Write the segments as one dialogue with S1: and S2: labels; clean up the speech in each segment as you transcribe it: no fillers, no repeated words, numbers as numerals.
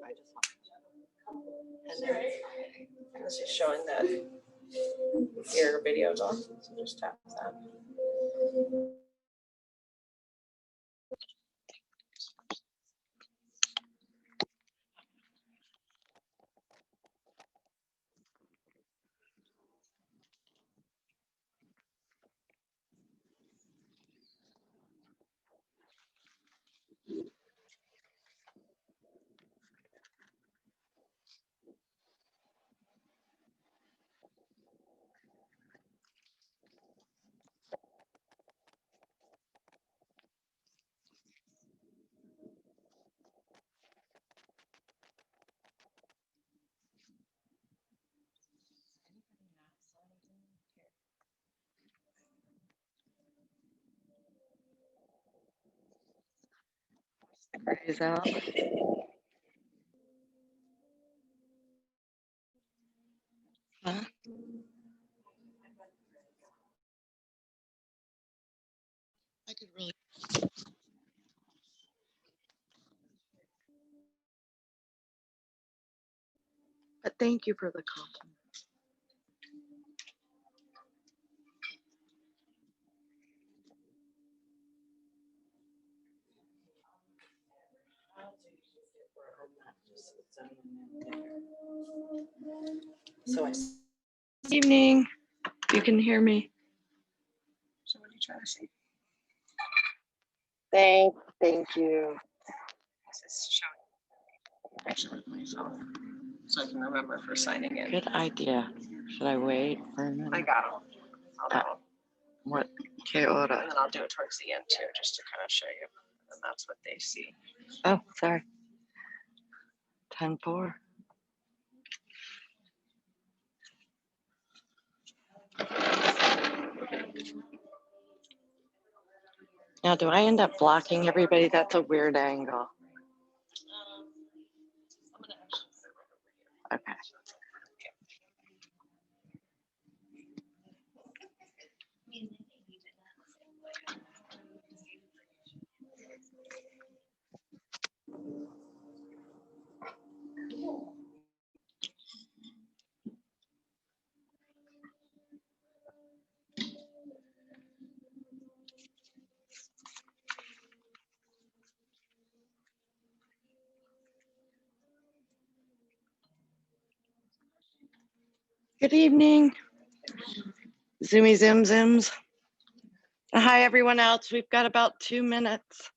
S1: I just and then this is showing that your video's on, so just tap that.
S2: He's out. Huh? I could really. But thank you for the compliment.
S1: So
S2: Evening. You can hear me.
S1: So what are you trying to say?
S2: Thank you.
S1: This is showing information on my phone, so I can remember for signing in.
S2: Good idea. Should I wait for a minute?
S1: I got them. I'll do them.
S2: What? Que hora?
S1: And then I'll do it towards the end too, just to kind of show you. And that's what they see.
S2: Oh, sorry. 10:04. Now, do I end up blocking everybody? That's a weird angle. Okay. Good evening, Zoomy Zim Zims. Hi, everyone else. We've got about 2 minutes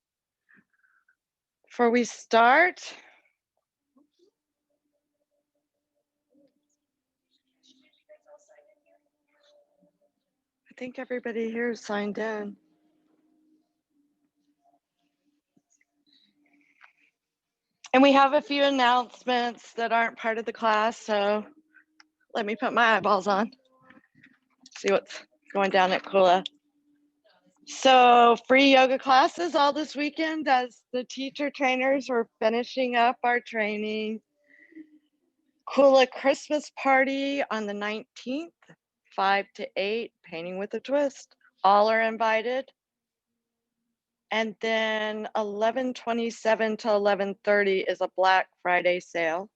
S2: before we start. I think everybody here is signed in. And we have a few announcements that aren't part of the class, so let me put my eyeballs on. See what's going down at Kula. So free yoga classes all this weekend as the teacher trainers are finishing up our training. Kula Christmas party on the 19th, 5 to 8, painting with a twist. All are invited. And then 11/27 to 11/30 is a Black Friday sale.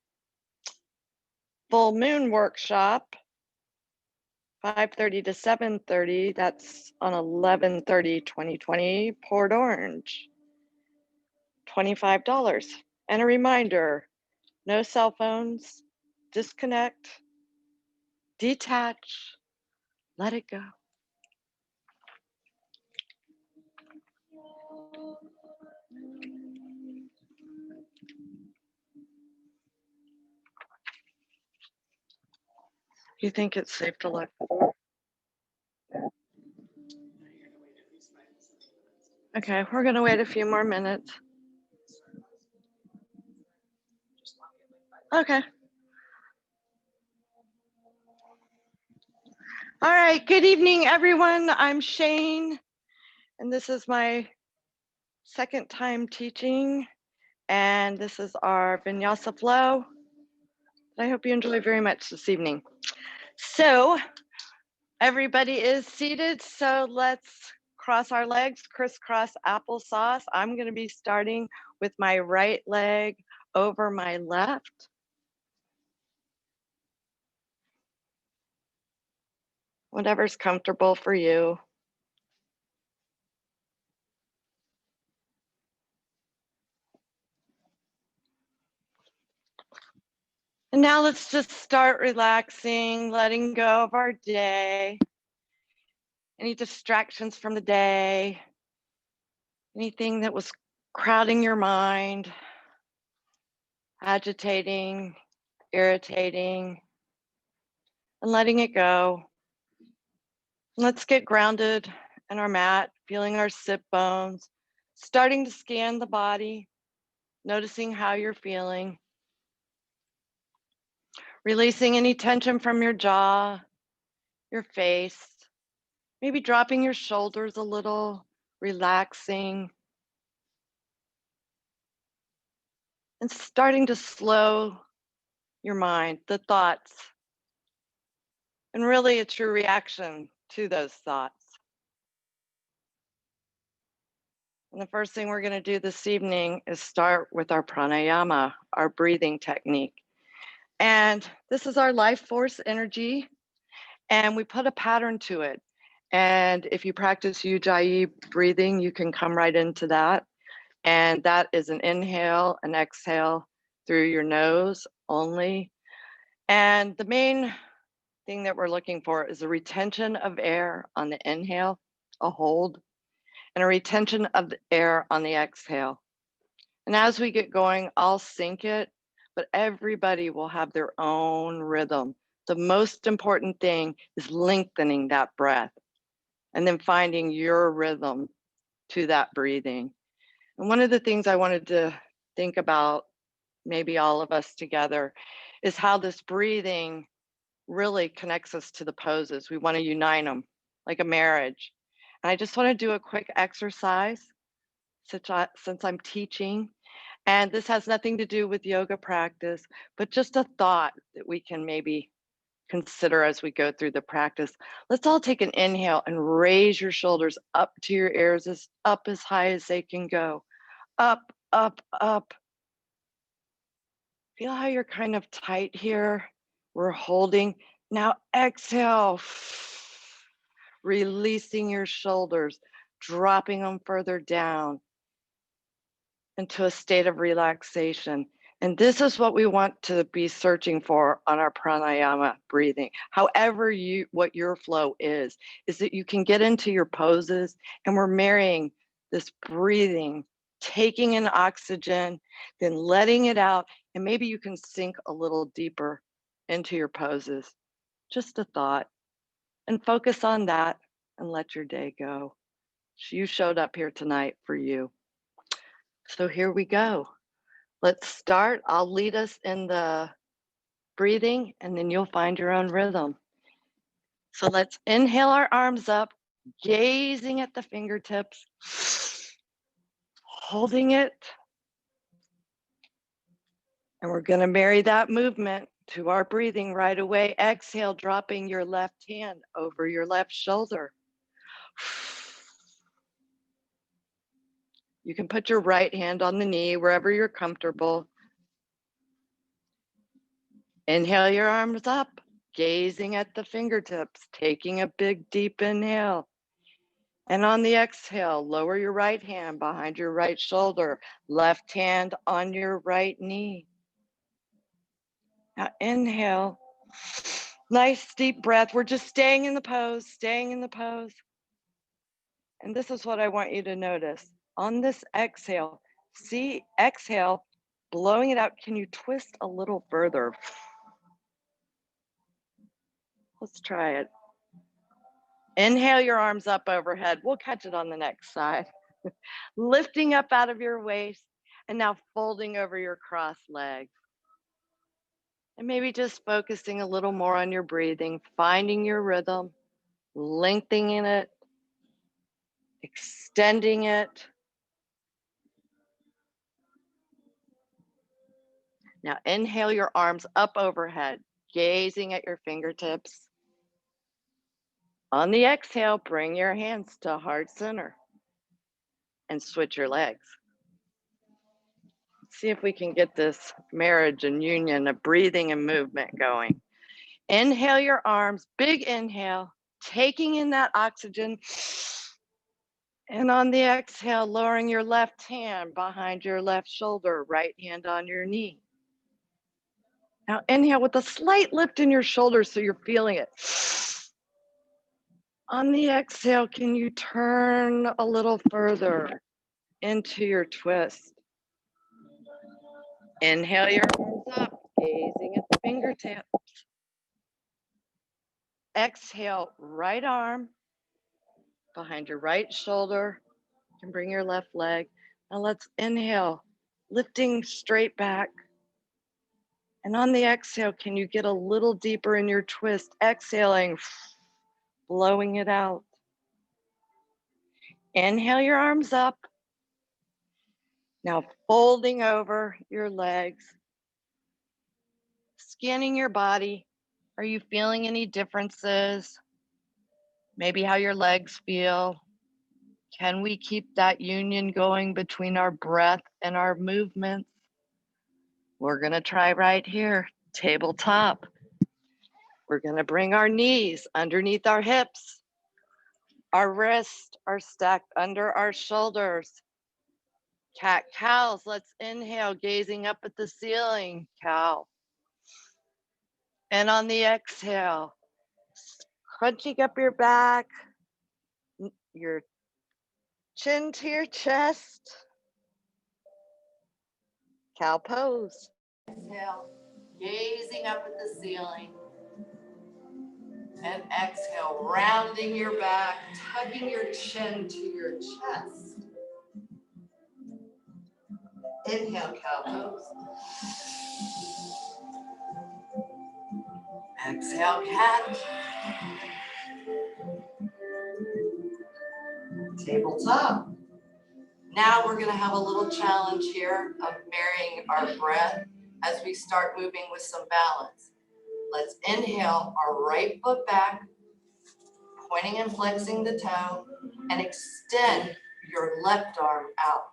S2: Full moon workshop, 5:30 to 7:30. That's on 11/30/2020, Port Orange, $25. And a reminder, no cell phones, disconnect, detach, let it go. You think it's safe to lock the door? Okay, we're gonna wait a few more minutes. Okay. All right, good evening, everyone. I'm Shane, and this is my second time teaching, and this is our Vinyasa flow. I hope you enjoy very much this evening. So everybody is seated, so let's cross our legs, crisscross applesauce. I'm gonna be starting with my right leg over my left. Whatever's comfortable for you. And now let's just start relaxing, letting go of our day. Any distractions from the day, anything that was crowding your mind, agitating, irritating, and letting it go. Let's get grounded in our mat, feeling our sit bones, starting to scan the body, noticing how you're feeling, releasing any tension from your jaw, your face, maybe dropping your shoulders a little, relaxing, and starting to slow your mind, the thoughts. And really, it's your reaction to those thoughts. And the first thing we're going to do this evening is start with our pranayama, our breathing technique. And this is our life force energy, and we put a pattern to it. And if you practice Ujjayi breathing, you can come right into that. And that is an inhale and exhale through your nose only. And the main thing that we're looking for is a retention of air on the inhale, a hold, and a retention of the air on the exhale. And as we get going, I'll sync it, but everybody will have their own rhythm. The most important thing is lengthening that breath and then finding your rhythm to that breathing. And one of the things I wanted to think about, maybe all of us together, is how this breathing really connects us to the poses. We want to unite them like a marriage. And I just want to do a quick exercise since I'm teaching. And this has nothing to do with yoga practice, but just a thought that we can maybe consider as we go through the practice. Let's all take an inhale and raise your shoulders up to your ears, up as high as they can go. Up, up, up. Feel how you're kind of tight here. We're holding. Now exhale, releasing your shoulders, dropping them further down into a state of relaxation. And this is what we want to be searching for on our pranayama breathing. However what your flow is that you can get into your poses, and we're marrying this breathing, taking in oxygen, then letting it out, and maybe you can sink a little deeper into your poses. Just a thought. And focus on that and let your day go. You showed up here tonight for you. So here we go. Let's start. I'll lead us in the breathing, and then you'll find your own rhythm. So let's inhale our arms up, gazing at the fingertips, holding it. And we're going to marry that movement to our breathing right away. Exhale, dropping your left hand over your left shoulder. You can put your right hand on the knee wherever you're comfortable. Inhale your arms up, gazing at the fingertips, taking a big deep inhale. And on the exhale, lower your right hand behind your right shoulder, left hand on your right knee. Now inhale, nice deep breath. We're just staying in the pose, staying in the pose. And this is what I want you to notice. On this exhale, exhale, blowing it out. Can you twist a little further? Let's try it. Inhale your arms up overhead. We'll catch it on the next side. Lifting up out of your waist, and now folding over your crossed legs. And maybe just focusing a little more on your breathing, finding your rhythm, lengthening it, extending it. Now inhale your arms up overhead, gazing at your fingertips. On the exhale, bring your hands to heart center and switch your legs. see if we can get this marriage and union of breathing and movement going. Inhale your arms, big inhale, taking in that oxygen. And on the exhale, lowering your left hand behind your left shoulder, right hand on your knee. Now inhale with a slight lift in your shoulders so you're feeling it. On the exhale, can you turn a little further into your twist? Inhale your arms up, gazing at the fingertips. Exhale, right arm behind your right shoulder. You can bring your left leg. Now let's inhale, lifting straight back. And on the exhale, can you get a little deeper in your twist? Exhaling, blowing it out. Inhale your arms up. Now folding over your legs, scanning your body. Are you feeling any differences? Maybe how your legs feel. Can we keep that union going between our breath and our movements? We're gonna try right here, tabletop. We're gonna bring our knees underneath our hips. Our wrists are stacked under our shoulders. Cat cows, let's inhale, gazing up at the ceiling, cow. And on the exhale, crunching up your back, your chin to your chest, cow pose. Exhale, gazing up at the ceiling. And exhale, rounding your back, tugging your chin to your chest. Inhale, cow pose. Exhale, cat. Tabletop. Now we're gonna have a little challenge here of marrying our breath as we start moving with some balance. Let's inhale our right foot back, pointing and flexing the toe, and extend your left arm out.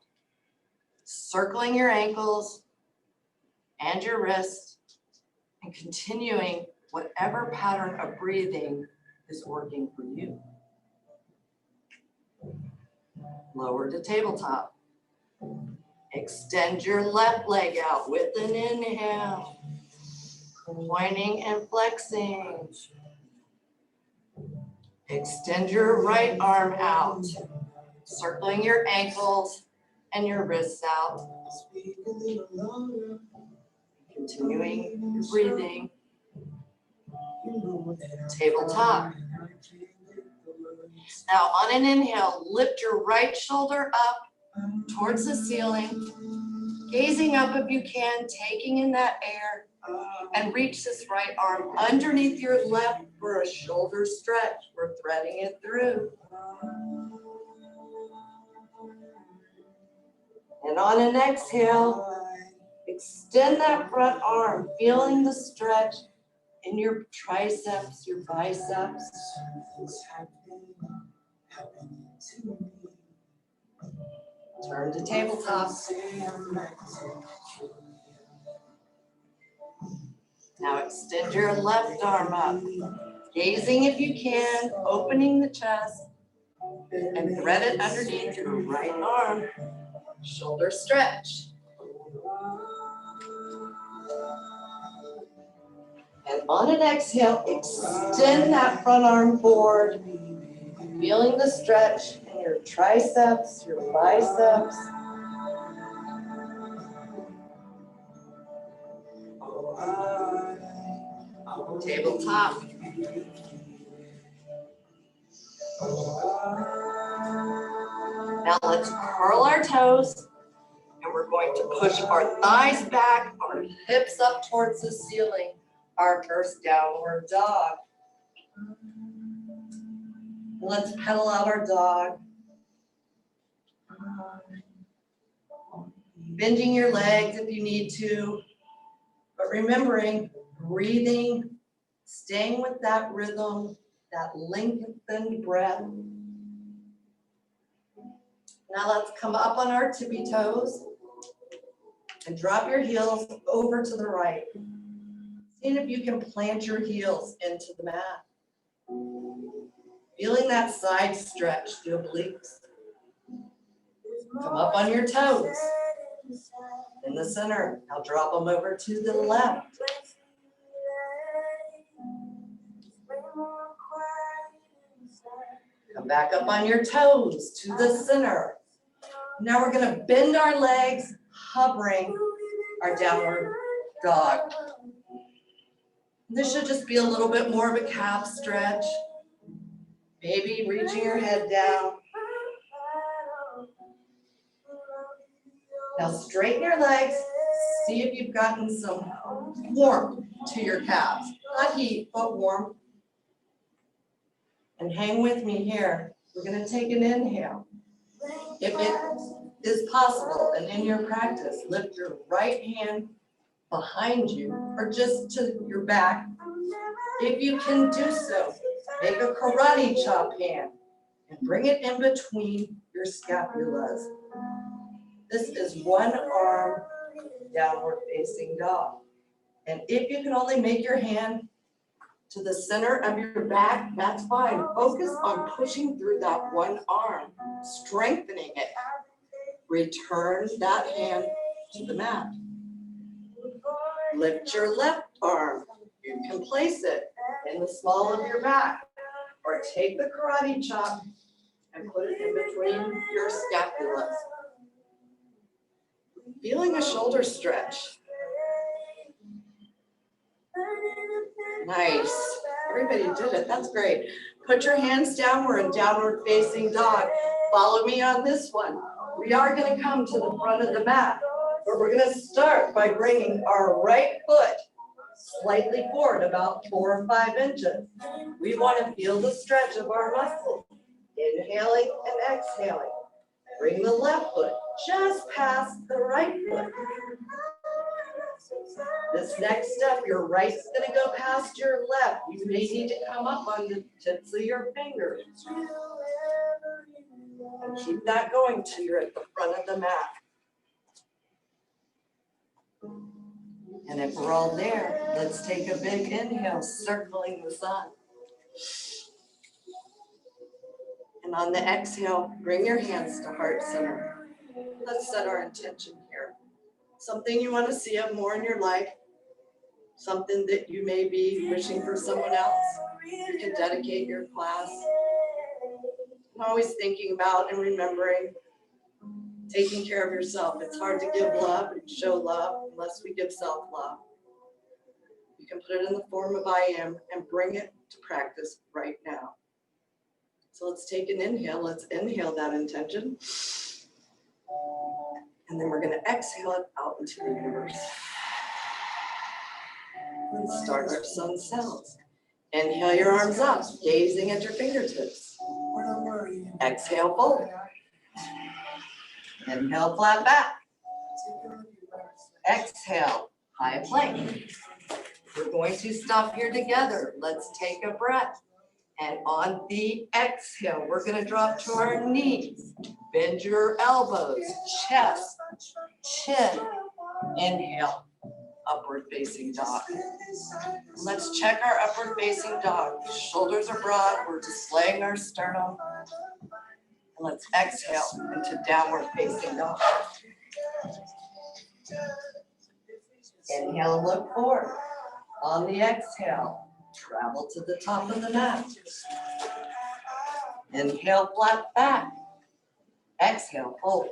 S2: Circling your ankles and your wrists, and continuing whatever pattern of breathing is working for you. Lower to tabletop. Extend your left leg out with an inhale, pointing and flexing. Extend your right arm out, circling your ankles and your wrists out. Continuing your breathing. Tabletop. Now on an inhale, lift your right shoulder up towards the ceiling, gazing up if you can, taking in that air, and reach this right arm underneath your left for a shoulder stretch. We're threading it through. And on an exhale, extend that front arm, feeling the stretch in your triceps, your biceps. Turn to tabletop. Now extend your left arm up, gazing if you can, opening the chest, and thread it underneath your right arm. Shoulder stretch. And on an exhale, extend that front arm forward, feeling the stretch in your triceps, your biceps. Tabletop. Now let's curl our toes, and we're going to push our thighs back, our hips up towards the ceiling, our first downward dog. Let's pedal out our dog. Bending your legs if you need to, but remembering, breathing, staying with that rhythm, that lengthened breath. Now let's come up on our tippy toes
S3: and drop your heels over to the right. See if you can plant your heels into the mat. Feeling that side stretch through obliques. Come up on your toes. In the center, now drop them over to the left. Come back up on your toes to the center. Now we're going to bend our legs, hovering our downward dog. This should just be a little bit more of a calf stretch. Maybe reaching your head down. Now straighten your legs. See if you've gotten some warmth to your calves. Not heat, but warmth. And hang with me here. We're going to take an inhale. If it is possible and in your practice, lift your right hand behind you or just to your back. If you can do so, make a karate chop hand and bring it in between your scapulas. This is one arm downward facing dog. And if you can only make your hand to the center of your back, that's fine. Focus on pushing through that one arm, strengthening it. Return that hand to the mat. Lift your left arm. You can place it in the small of your back, or take the karate chop and put it in between your scapulas. Feeling a shoulder stretch. Nice. Everybody did it. That's great. Put your hands down. We're in downward facing dog. Follow me on this one. We are going to come to the front of the mat, but we're going to start by bringing our right foot slightly forward, about 4 or 5 inches. We want to feel the stretch of our muscles. Inhaling and exhaling. Bring the left foot just past the right foot. This next step, your right's going to go past your left. You may need to come up on the tips of your fingers. And keep that going till you're at the front of the mat. And if we're all there, let's take a big inhale, circling the sun. And on the exhale, bring your hands to heart center. Let's set our intention here. Something you want to see more in your life, something that you may be wishing for someone else. You can dedicate your class. I'm always thinking about and remembering taking care of yourself. It's hard to give love and show love unless we give self-love. You can put it in the form of I am and bring it to practice right now. So let's take an inhale. Let's inhale that intention. And then we're going to exhale it out into the universe. And start our sun cells. Inhale your arms up, gazing at your fingertips. Exhale, fold. Inhale, flat back. Exhale, high plank. We're going to stop here together. Let's take a breath. And on the exhale, we're going to drop to our knees. Bend your elbows, chest, chin. Inhale, upward facing dog. Let's check our upward facing dog. Shoulders are broad. We're displaying our sternum. And let's exhale into downward facing dog. Inhale, look forward. On the exhale, travel to the top of the mat. Inhale, flat back. Exhale, fold.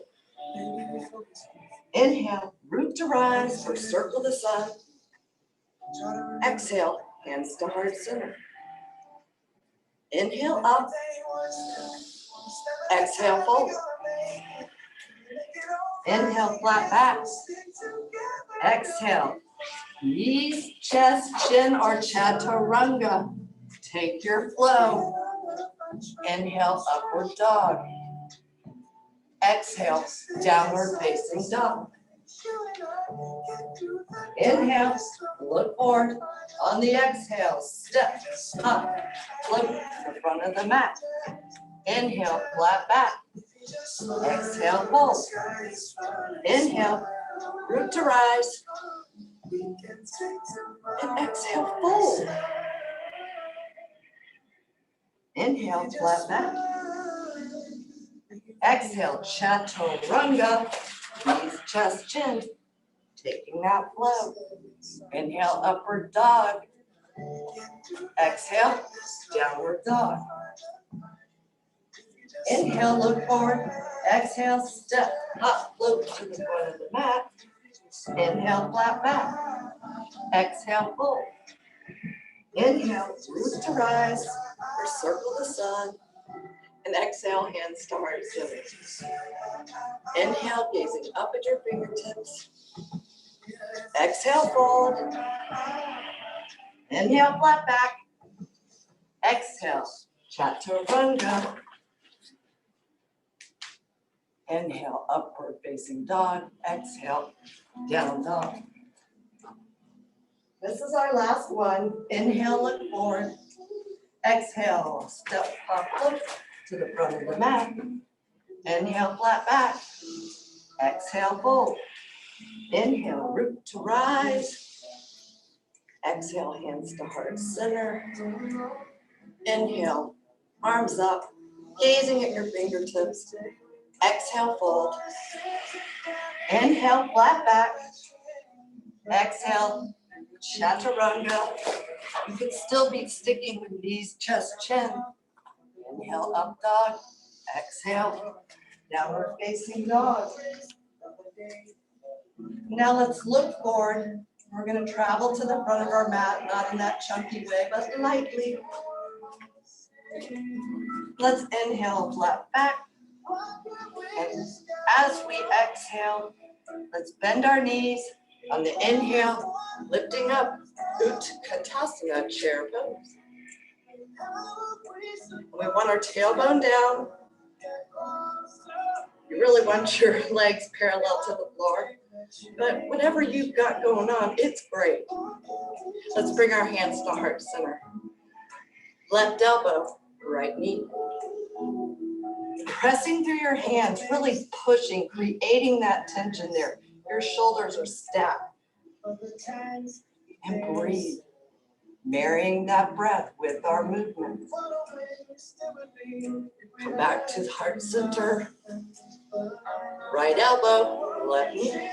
S3: Inhale, root to rise or circle the sun. Exhale, hands to heart center. Inhale, up. Exhale, fold. Inhale, flat back. Exhale, knees, chest, chin, or chaturanga. Take your flow. Inhale, upward dog. Exhale, downward facing dog. Inhale, look forward. On the exhale, step up, float to the front of the mat. Inhale, flat back. Exhale, fold. Inhale, root to rise. And exhale, fold. Inhale, flat back. Exhale, chaturanga. Knees, chest, chin. Taking that flow. Inhale, upward dog. Exhale, downward dog. Inhale, look forward. Exhale, step, hop, float to the front of the mat. Inhale, flat back. Exhale, fold. Inhale, root to rise, or circle the sun. And exhale, hands to heart center. Inhale, gazing up at your fingertips. Exhale, fold. Inhale, flat back. Exhale, chaturanga. Inhale, upward facing dog. Exhale, down dog. This is our last one. Inhale, look forward. Exhale, step up, look to the front of the mat. Inhale, flat back. Exhale, fold. Inhale, root to rise. Exhale, hands to heart center. Inhale, arms up, gazing at your fingertips. Exhale, fold. Inhale, flat back. Exhale, chaturanga. You can still be sticking with knees, chest, chin. Inhale, up dog. Exhale, downward facing dog. Now let's look forward. We're going to travel to the front of our mat, not in that chunky way, but lightly. Let's inhale, flat back. And as we exhale, let's bend our knees. On the inhale, lifting up, Utkatasana, chair pose. We want our tailbone down. You really want your legs parallel to the floor. But whatever you've got going on, it's great. Let's bring our hands to heart center. Left elbow, right knee. Pressing through your hands, really pushing, creating that tension there. Your shoulders are stacked. And breathe. Marrying that breath with our movement. Come back to the heart center. Right elbow, left knee.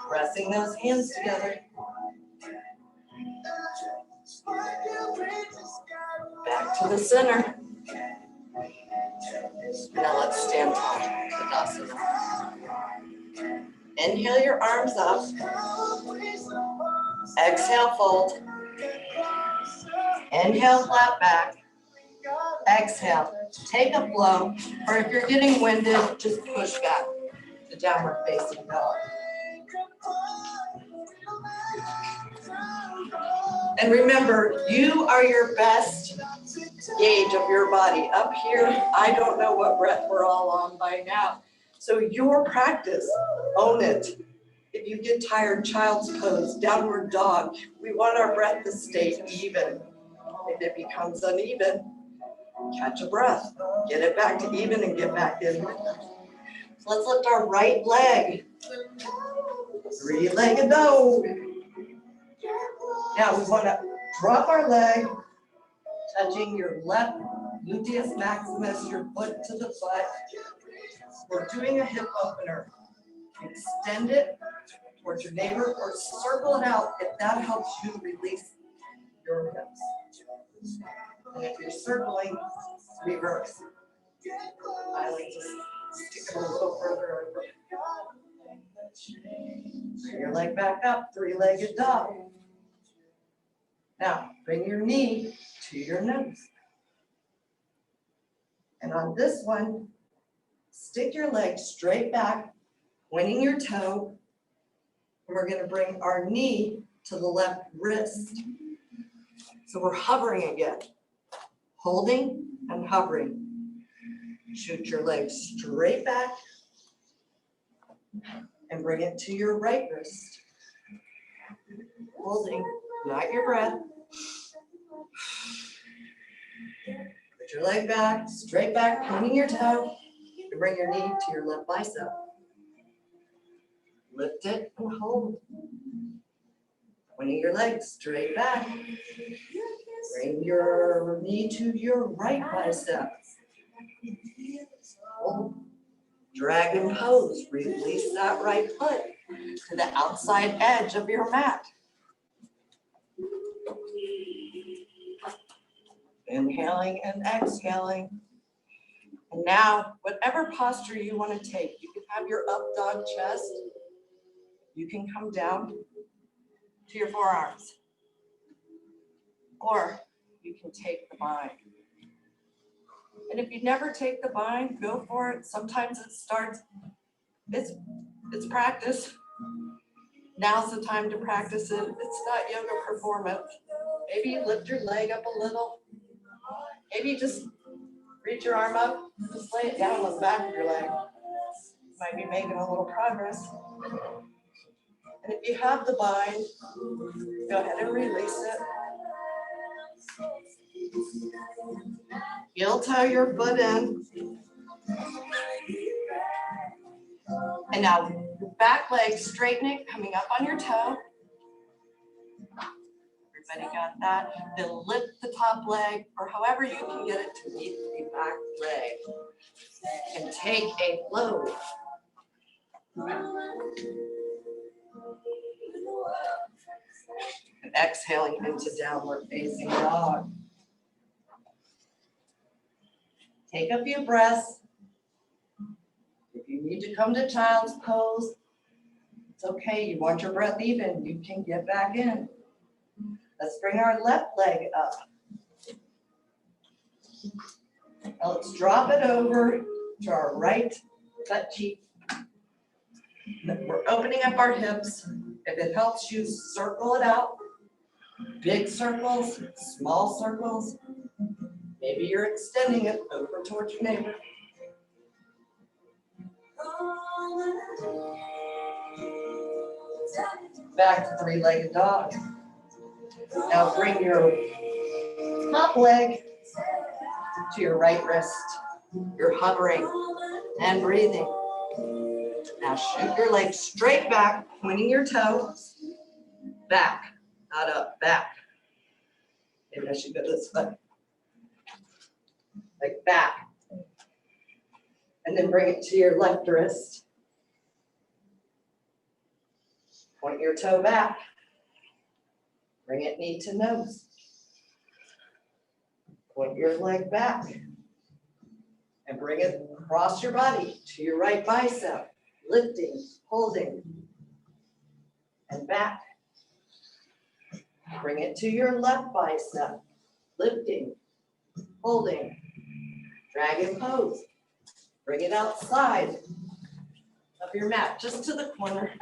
S3: Pressing those hands together. Back to the center. Now let's stand tall, Tadasana. Inhale your arms up. Exhale, fold. Inhale, flat back. Exhale, take a flow, or if you're getting winded, just push back to downward facing dog. And remember, you are your best gauge of your body. Up here, I don't know what breath we're all on by now. So your practice, own it. If you get tired, child's pose, downward dog, we want our breath to stay even. If it becomes uneven, catch a breath, get it back to even and get back in. So let's lift our right leg. Three-legged dog. Now we want to drop our leg, touching your left gluteus maximus, your foot to the butt. We're doing a hip opener. Extend it towards your neighbor or circle it out if that helps you release your hips. And if you're circling, reverse. I like to stick it a little further over. Bring your leg back up, three-legged dog. Now, bring your knee to your nose. And on this one, stick your leg straight back, pointing your toe. And we're going to bring our knee to the left wrist. So we're hovering again, holding and hovering. Shoot your leg straight back and bring it to your right wrist. Holding, not your breath. Put your leg back, straight back, pointing your toe, and bring your knee to your left bicep. Lift it and hold. Pointing your legs straight back. Bring your knee to your right bicep. Hold. Dragon pose. Release that right foot to the outside edge of your mat. Inhaling and exhaling. And now, whatever posture you want to take, you can have your up dog chest. You can come down to your forearms. Or you can take the bind. And if you never take the bind, go for it. Sometimes it starts, it's practice. Now's the time to practice it. It's not yoga performance. Maybe you lift your leg up a little. Maybe you just reach your arm up, just lay it down on the back of your leg. Might be making a little progress. And if you have the bind, go ahead and release it. Heel toe your foot in. And now your back leg, straighten it, coming up on your toe. Everybody got that? Then lift the top leg, or however you can get it to meet the back leg. And take a load. And exhaling into downward facing dog. Take a few breaths. If you need to come to child's pose, it's okay. You want your breath even, you can get back in. Let's bring our left leg up. Now let's drop it over to our right butt cheek. We're opening up our hips. If it helps you, circle it out. Big circles, small circles. Maybe you're extending it over towards your neighbor. Back to three-legged dog. Now bring your top leg to your right wrist. You're hovering and breathing. Now shoot your leg straight back, pointing your toe back, not up, back. Maybe I should go this way. Like back. And then bring it to your left wrist. Point your toe back. Bring it knee to nose. Point your leg back. And bring it across your body to your right bicep. Lifting, holding, and back. Bring it to your left bicep. Lifting, holding, dragon pose. Bring it outside of your mat, just to the corner.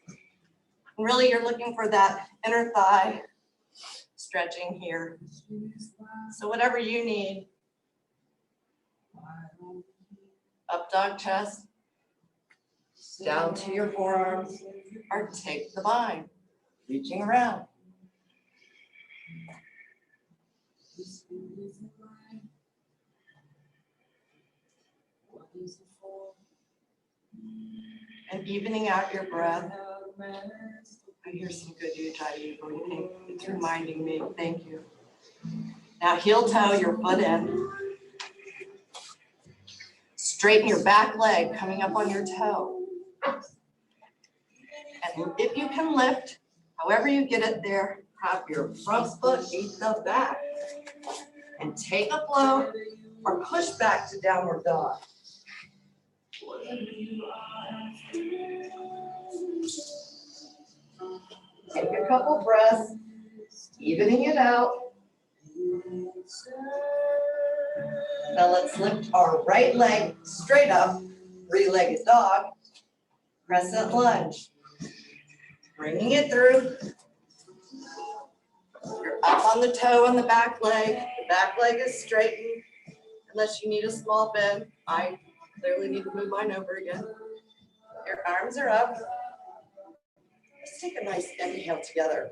S3: And really, you're looking for that inner thigh stretching here. So whatever you need. Up dog chest, down to your forearms, or take the bind, reaching around. And evening out your breath. I hear some good Ujjayi breathing. It's reminding me, thank you. Now heel toe your foot in. Straighten your back leg coming up on your toe. And if you can lift, however you get it there, have your front foot meet the back. And take a blow or push back to downward dog. Take a couple breaths, evening it out. Now let's lift our right leg straight up, three-legged dog, crescent lunge. Bringing it through. You're up on the toe on the back leg. The back leg is straightened, unless you need a small bend. I clearly need to move mine over again. Your arms are up. Let's take a nice inhale together.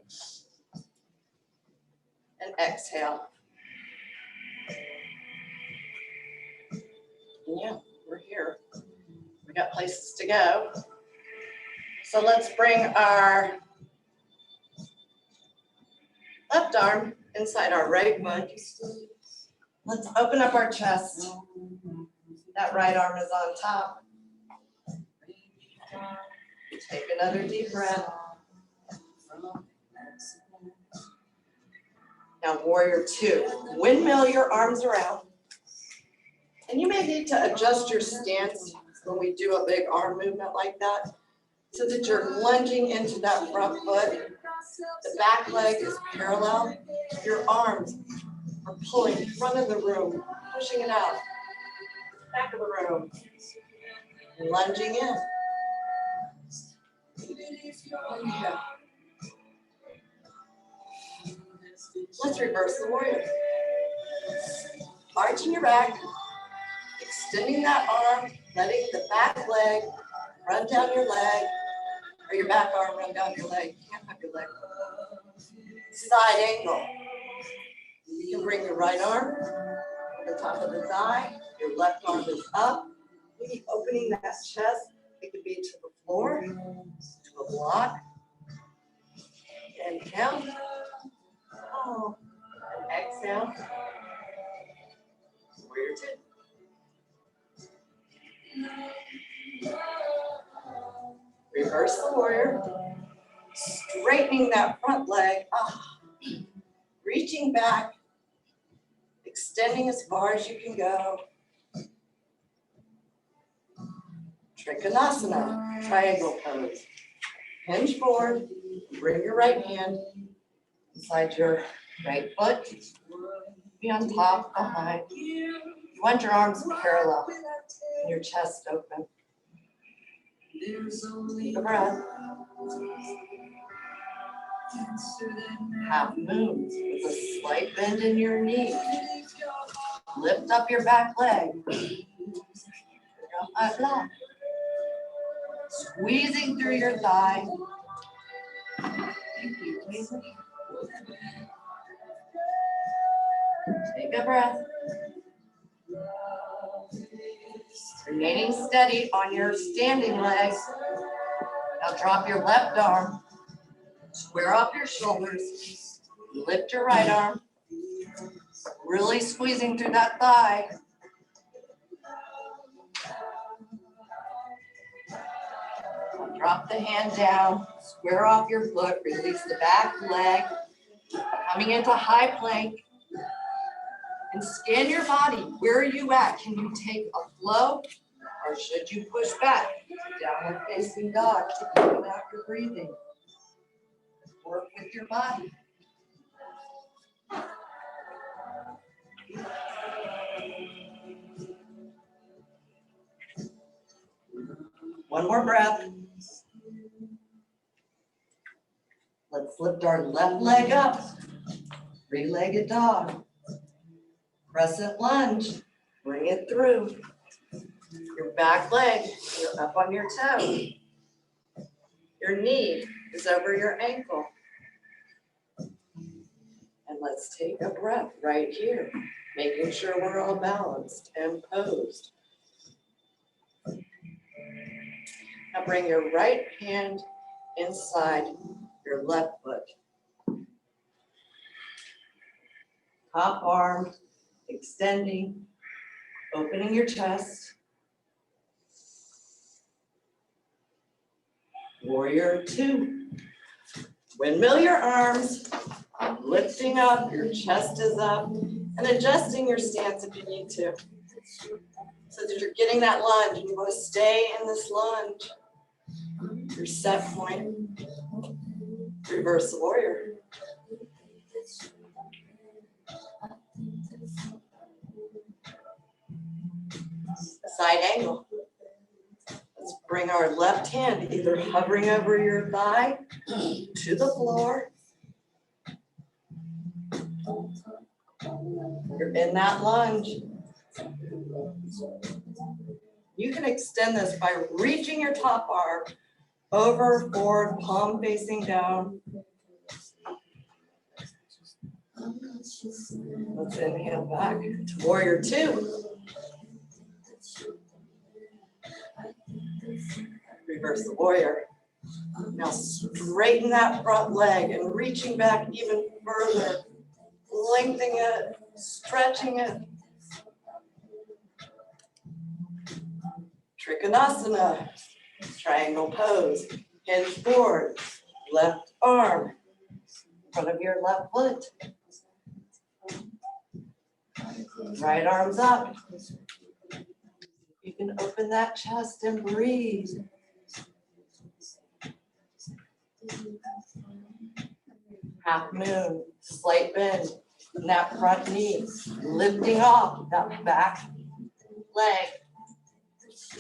S3: And exhale. Yeah, we're here. We got places to go. So let's bring our left arm inside our right foot. Let's open up our chest. That right arm is on top. Take another deep breath. Now warrior two, windmill your arms around. And you may need to adjust your stance when we do a big arm movement like that, so that you're lunging into that front foot. The back leg is parallel. Your arms are pulling front of the room, pushing it out, back of the room, lunging in. Yeah. Let's reverse the warrior. Arching your back, extending that arm, letting the back leg run down your leg, or your back arm run down your leg. You can't have your leg. Side angle. You can bring your right arm to the top of the thigh, your left arm is up. Maybe opening that chest. It could be to the floor, to a block. Inhale. Oh. And exhale. Warrior two. Reverse the warrior. Straightening that front leg. Reaching back. Extending as far as you can go. Trikonasana, triangle pose. Hinge forward, bring your right hand inside your right foot. Be on top, behind. You want your arms parallel and your chest open. Take a breath. Half moon with a slight bend in your knee. Lift up your back leg. Squeezing through your thigh. Take a breath. Remaining steady on your standing leg. Now drop your left arm. Square off your shoulders. Lift your right arm. Really squeezing through that thigh. Drop the hand down, square off your foot, release the back leg, coming into high plank, and scan your body. Where are you at? Can you take a flow, or should you push back? Downward facing dog, even after breathing. Work with your body. One more breath. Let's lift our left leg up. Three-legged dog. Crescent lunge. Bring it through. Your back leg, you're up on your toe. Your knee is over your ankle. And let's take a breath right here, making sure we're all balanced and posed. Now bring your right hand inside your left foot. Top arm extending, opening your chest. Warrior two. Windmill your arms, lifting up, your chest is up, and adjusting your stance if you need to. So that you're getting that lunge, and you want to stay in this lunge. Your set point. Reverse the warrior. Side angle. Let's bring our left hand either hovering over your thigh to the floor. You're in that lunge. You can extend this by reaching your top arm over, forward, palm facing down. Let's inhale back to warrior two. Reverse the warrior. Now straighten that front leg and reaching back even further, lengthening it, stretching it. Trikonasana, triangle pose, hinge forward, left arm, in front of your left foot. Right arm's up. You can open that chest and breathe. Half moon, slight bend in that front knee, lifting off that back leg,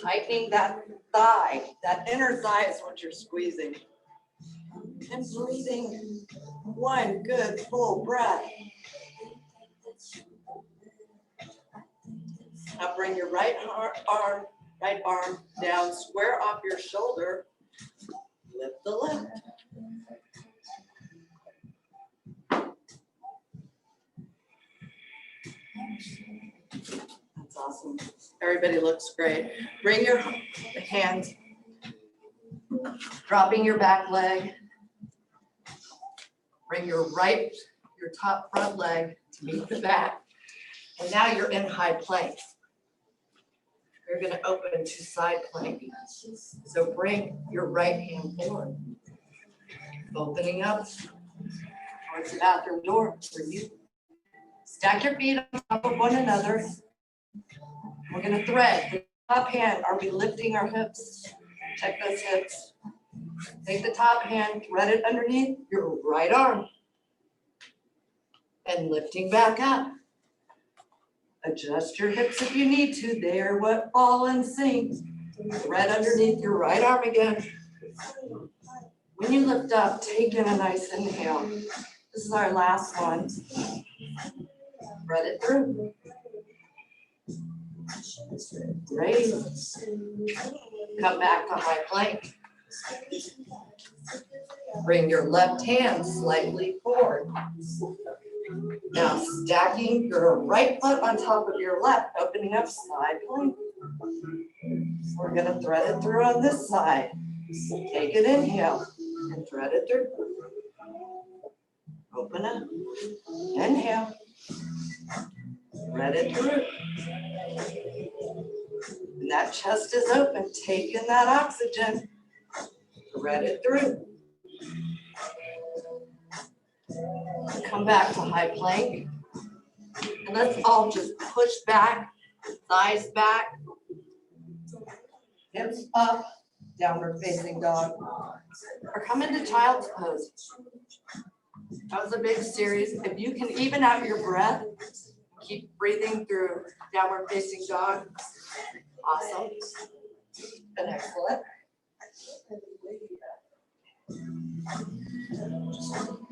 S3: tightening that thigh. That inner thigh is what you're squeezing. And breathing one good full breath. Now bring your right arm down, square off your shoulder. Lift the left. That's awesome. Everybody looks great. Bring your hands, dropping your back leg. Bring your top front leg to meet the back. And now you're in high plank. You're going to open to side plank. So bring your right hand forward. Opening up towards the bathroom door for you. Stack your feet on top of one another. We're going to thread. The top hand, are we lifting our hips? Check those hips. Take the top hand, thread it underneath your right arm. And lifting back up. Adjust your hips if you need to. They are what fall in sync. Thread underneath your right arm again. When you lift up, take in a nice inhale. This is our last one. Thread it through. Great. Come back to high plank. Bring your left hand slightly forward. Now stacking your right foot on top of your left, opening up side plank. We're going to thread it through on this side. Take an inhale and thread it through. Open up. Inhale. Thread it through. And that chest is open. Take in that oxygen. Thread it through. Come back to high plank. And let's all just push back, thighs back, hips up, downward facing dog. Or come into child's pose. That was a big series. If you can even out your breath, keep breathing through downward facing dog. Awesome. And excellent.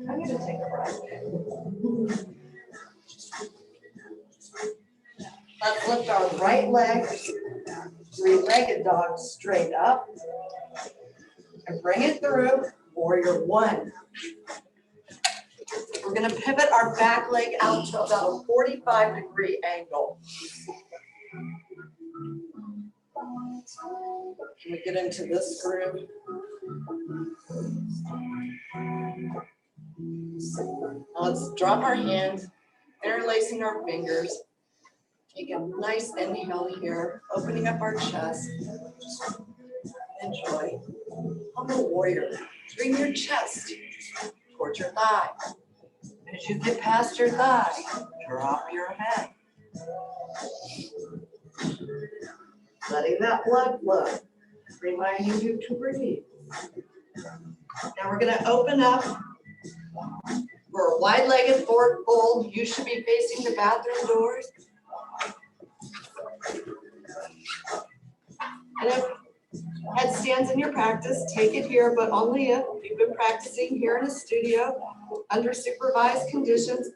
S3: I'm going to take a breath. Let's lift our right leg, three-legged dog straight up. And bring it through, warrior one. We're going to pivot our back leg out to about a 45-degree angle. Can we get into this groove? Let's drop our hands, interlacing our fingers. Take a nice inhale here, opening up our chest. Enjoy. Humble warrior. Bring your chest towards your thigh. As you get past your thigh, drop your head. Letting that blood flow, reminding you to breathe. Now we're going to open up for a wide-legged forward fold. You should be facing the bathroom doors. And if headstands in your practice, take it here, but only if you've been practicing here in a studio under supervised conditions.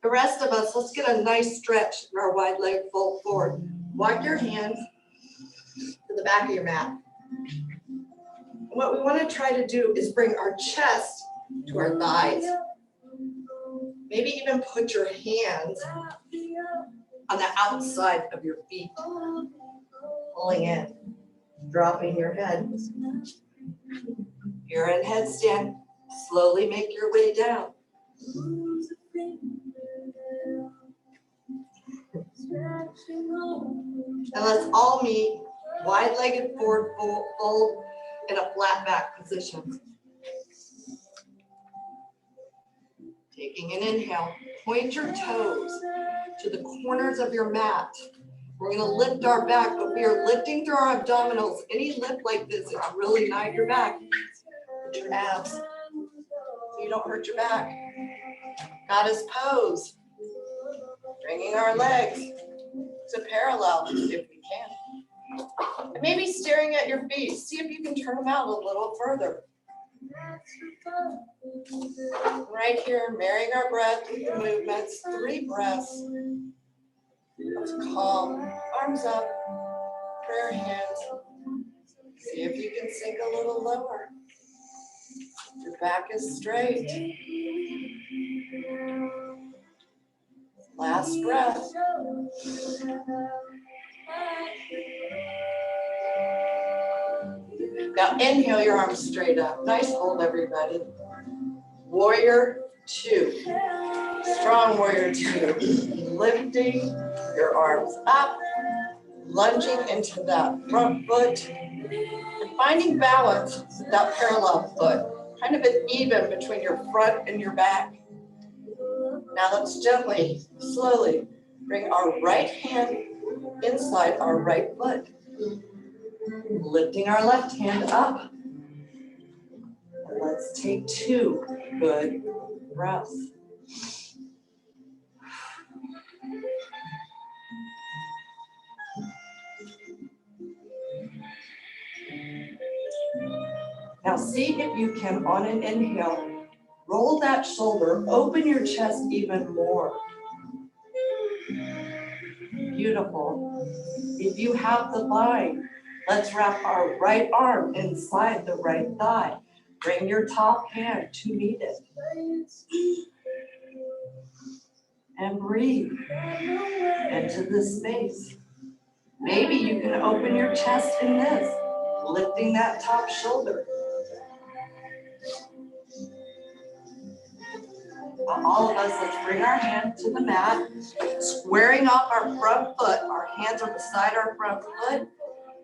S3: The rest of us, let's get a nice stretch in our wide leg fold forward. Walk your hands to the back of your mat. And what we want to try to do is bring our chest to our thighs. Maybe even put your hands on the outside of your feet, pulling in, dropping your head. You're in headstand. Slowly make your way down. And let's all meet wide-legged forward fold in a flat back position. Taking an inhale, point your toes to the corners of your mat. We're gonna lift our back, but we are lifting through our abdominals. Any lift like this, it's really not your back. It's your abs, so you don't hurt your back. Goddess pose. Bringing our legs to parallel if we can. And maybe staring at your feet. See if you can turn them out a little further. Right here, marrying our breath with the movements. 3 breaths. Let's calm. Arms up. Prayer hands. See if you can sink a little lower. Your back is straight. Last breath. Now inhale your arms straight up. Nice hold, everybody. Warrior 2. Strong warrior 2. Lifting your arms up, lunging into that front foot, and finding balance with that parallel foot. Kind of an even between your front and your back. Now let's gently, slowly bring our right hand inside our right foot. Lifting our left hand up. And let's take 2 good breaths. Now see if you can, on an inhale, roll that shoulder, open your chest even more. Beautiful. If you have the bind, let's wrap our right arm inside the right thigh. Bring your top hand to meet it. And breathe into this space. Maybe you can open your chest in this, lifting that top shoulder. All of us, let's bring our hand to the mat, squaring off our front foot. Our hands are beside our front foot.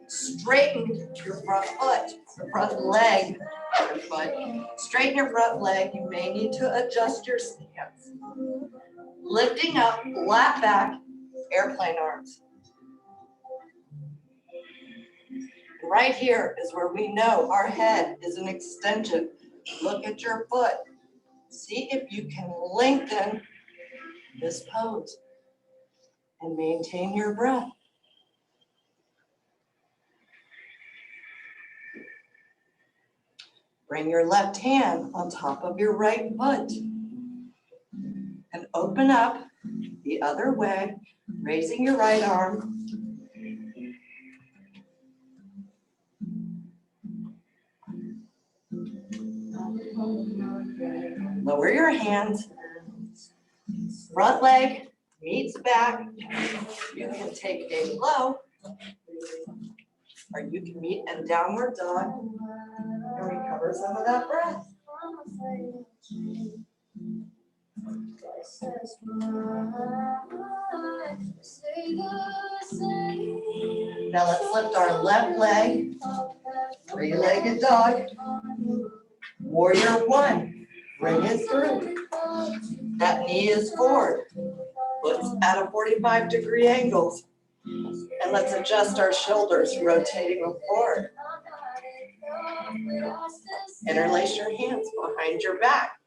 S3: Straighten your front foot, the front leg of your foot. Straighten your front leg. You may need to adjust your stance. Lifting up, flat back, airplane arms. Right here is where we know our head is an extension. Look at your foot. See if you can lengthen this pose and maintain your breath. Bring your left hand on top of your right foot and open up the other way, raising your right arm. Lower your hands. Front leg meets back. You can take a low, or you can meet in downward dog and recover some of that breath. Now let's lift our left leg, 3-legged dog. Warrior 1, bring it through. That knee is forward. Foot's at a 45-degree angle. And let's adjust our shoulders, rotating them forward. Interlace your hands behind your back.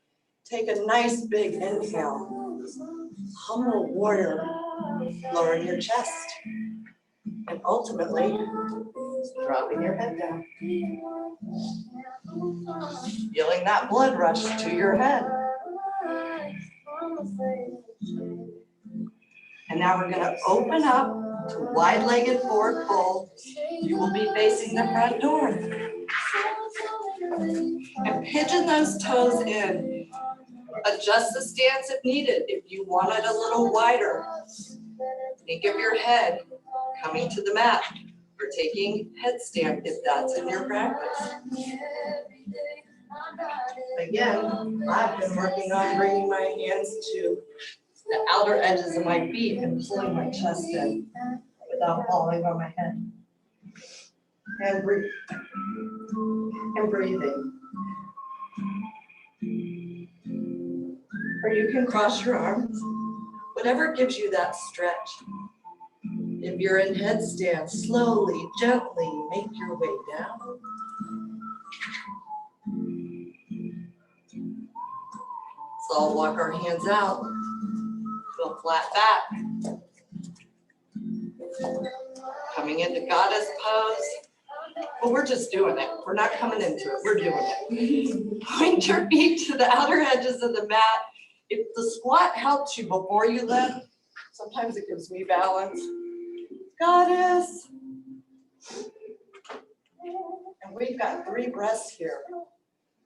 S3: Take a nice big inhale. Humble warrior, lowering your chest. And ultimately, dropping your head down. Feeling that blood rush to your head. And now we're going to open up to wide-legged forward fold. You will be facing the front door. And pigeon those toes in. Adjust the stance if needed. If you want it a little wider, think of your head coming to the mat. Or taking headstand if that's in your practice. Again, I've been working on bringing my hands to the outer edges of my feet and pulling my chest in without falling on my head. And breathe. And breathing. Or you can cross your arms, whatever gives you that stretch. If you're in headstand, slowly, gently make your way down. So I'll walk our hands out, go flat back. Coming into goddess pose. Well, we're just doing it. We're not coming into it, we're doing it. Point your feet to the outer edges of the mat. If the squat helps you before you lift, sometimes it gives me balance. Goddess. And we've got 3 breaths here.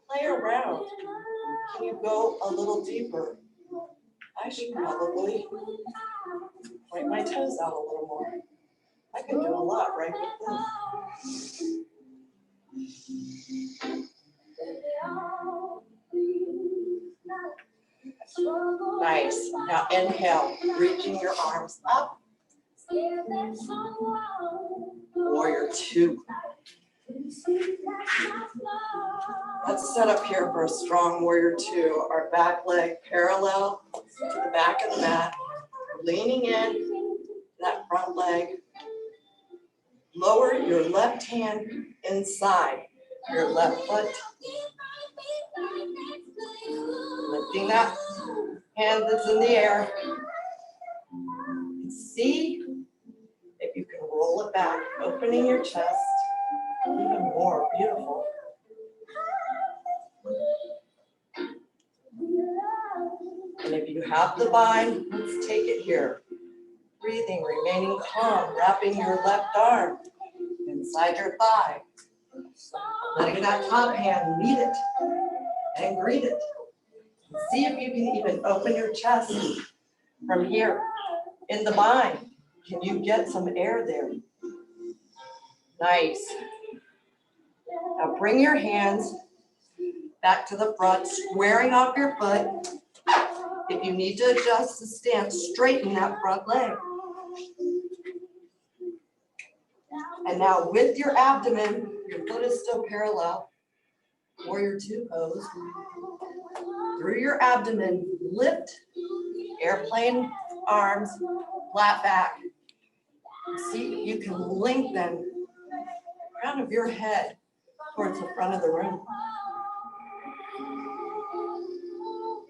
S3: Play around. Can you go a little deeper? I should probably point my toes out a little more. I can do a lot right with this. Nice. Now inhale, reaching your arms up. Warrior 2. Let's set up here for a strong warrior 2. Our back leg parallel to the back of the mat. Leaning in, that front leg. Lower your left hand inside your left foot. Lifting that hand that's in the air. See if you can roll it back, opening your chest even more. Beautiful. And if you have the bind, let's take it here. Breathing, remaining calm, wrapping your left arm inside your thigh. Letting that top hand meet it and greet it. See if you can even open your chest from here. In the bind, can you get some air there? Nice. Now bring your hands back to the front, squaring off your foot. If you need to adjust the stance, straighten that front leg. And now with your abdomen, your foot is still parallel. Warrior 2 pose. Through your abdomen, lift, airplane arms, flat back. See if you can lengthen the crown of your head towards the front of the room.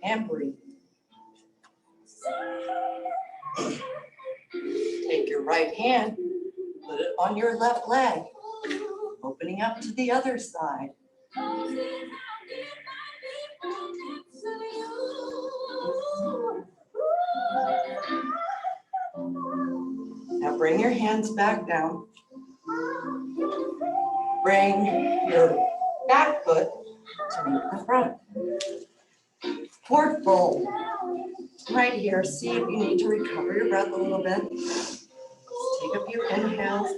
S3: And breathe. Take your right hand, put it on your left leg, opening up to the other side. Now bring your hands back down. Bring your back foot to meet the front. Forward fold. Right here, see if you need to recover your breath a little bit. Take a few inhales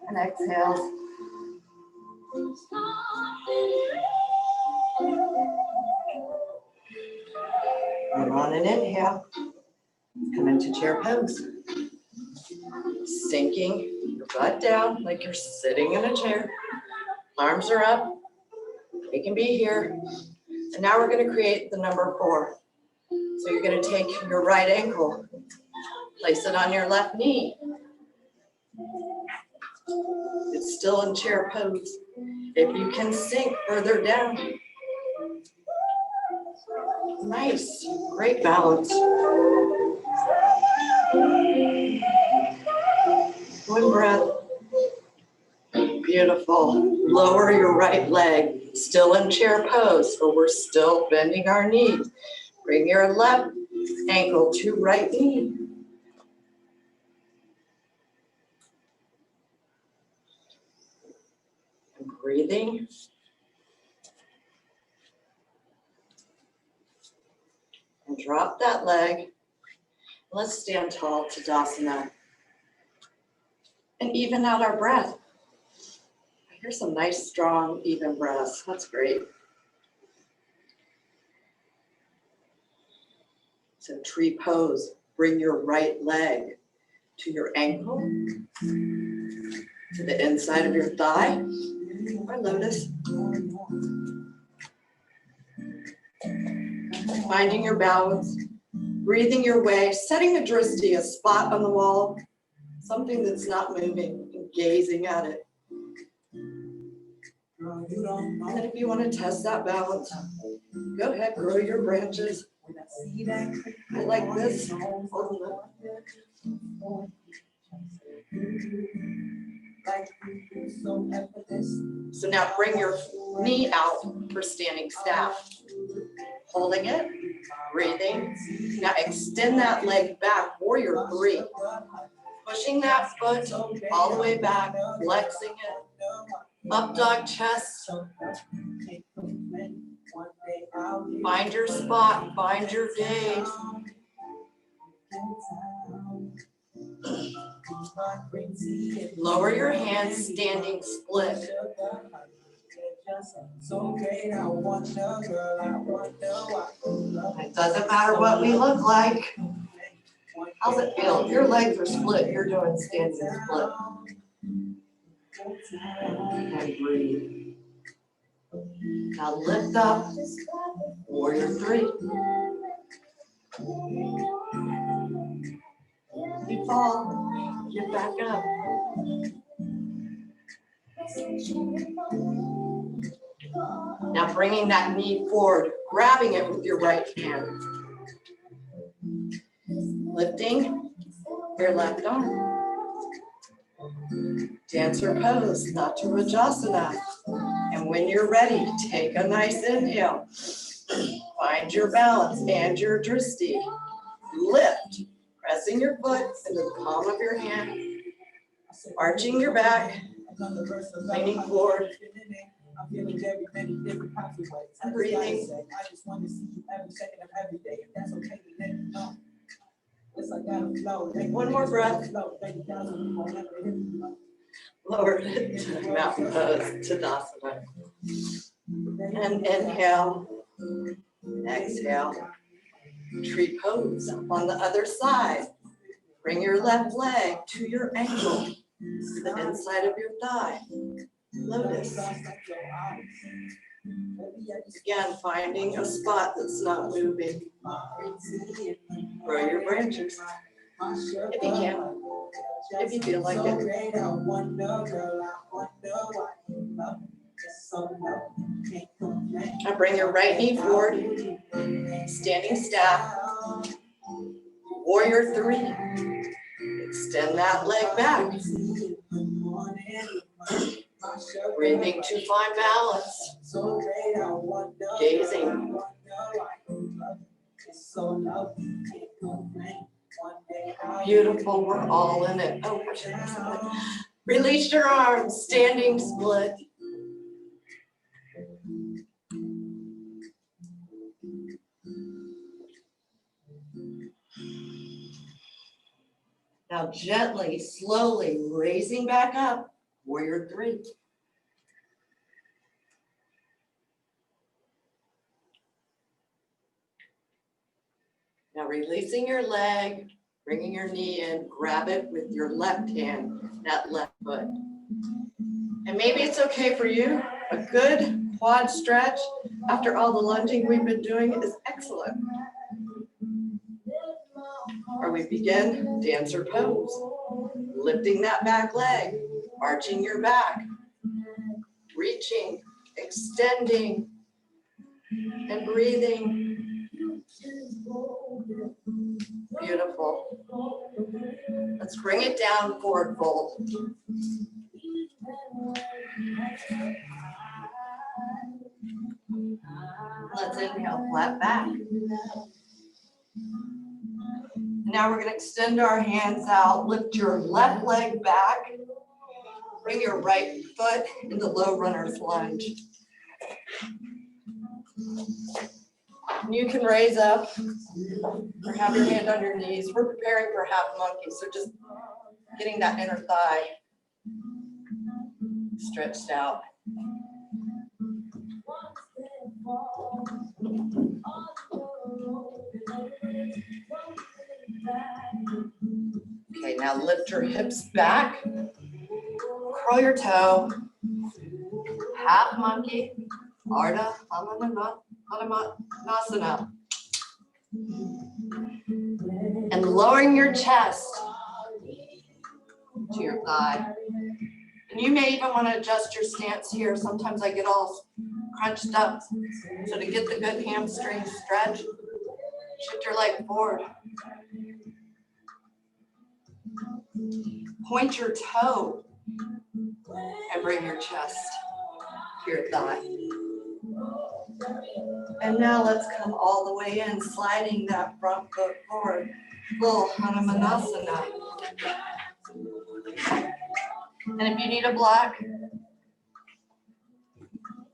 S3: and exhales. And on an inhale, come into chair pose. Sinking your butt down like you're sitting in a chair. Arms are up. They can be here. And now we're going to create the number 4. So you're going to take your right ankle, place it on your left knee. It's still in chair pose. If you can sink further down. Nice, great balance. One breath. Beautiful. Lower your right leg, still in chair pose, so we're still bending our knees. Bring your left ankle to right knee. And breathing. And drop that leg. Let's stand tall, Tadasana. And even out our breath. Here's some nice, strong, even breaths. That's great. So tree pose. Bring your right leg to your ankle, to the inside of your thigh, or lotus. Finding your balance, breathing your way, setting a drishti, a spot on the wall, something that's not moving, and gazing at it. And then if you want to test that balance, go ahead, grow your branches. I like this. So now bring your knee out for standing staff. Holding it, breathing. Now extend that leg back, warrior three. Pushing that foot all the way back, flexing it. Up dog chest. Find your spot, find your gaze. Lower your hands, standing split. It doesn't matter what we look like. How's it feel? If your legs are split, you're doing standing split. And breathe. Now lift up, warrior three. You fall, get back up. Now bringing that knee forward, grabbing it with your right hand. Lifting your left arm. Dancer pose, Natarajasana. And when you're ready, take a nice inhale. Find your balance and your drishti. Lift, pressing your foot into the palm of your hand. Arching your back, leaning forward. Breathing. One more breath. Lower it to mountain pose, Tadasana. And inhale, exhale. Tree pose on the other side. Bring your left leg to your ankle, to the inside of your thigh. Lotus. Again, finding a spot that's not moving. Grow your branches, if you can, if you feel like it. Now bring your right knee forward, standing staff, warrior three. Extend that leg back. Breathing to find balance. Gazing. Beautiful, we're all in it. Oh, release your arms, standing split. Now gently, slowly raising back up, warrior three. Now releasing your leg, bringing your knee in, grab it with your left hand, that left foot. And maybe it's okay for you, a good quad stretch after all the lunging we've been doing is excellent. Or we begin dancer pose, lifting that back leg, arching your back, reaching, extending, and breathing. Beautiful. Let's bring it down, forward fold. Let's inhale, flat back. Now we're going to extend our hands out, lift your left leg back, bring your right foot into low runner's lunge. You can raise up or have your hand on your knees. We're preparing for half monkey, so just getting that inner thigh stretched out. Okay, now lift your hips back. Curl your toe. Half monkey. Ardha Chandrasana. And lowering your chest to your thigh. And you may even want to adjust your stance here. Sometimes I get all crunched up. So to get the good hamstring stretch, shift your leg forward. Point your toe and bring your chest to your thigh. And now let's come all the way in, sliding that front foot forward. Full Hanumanasana. And if you need a block,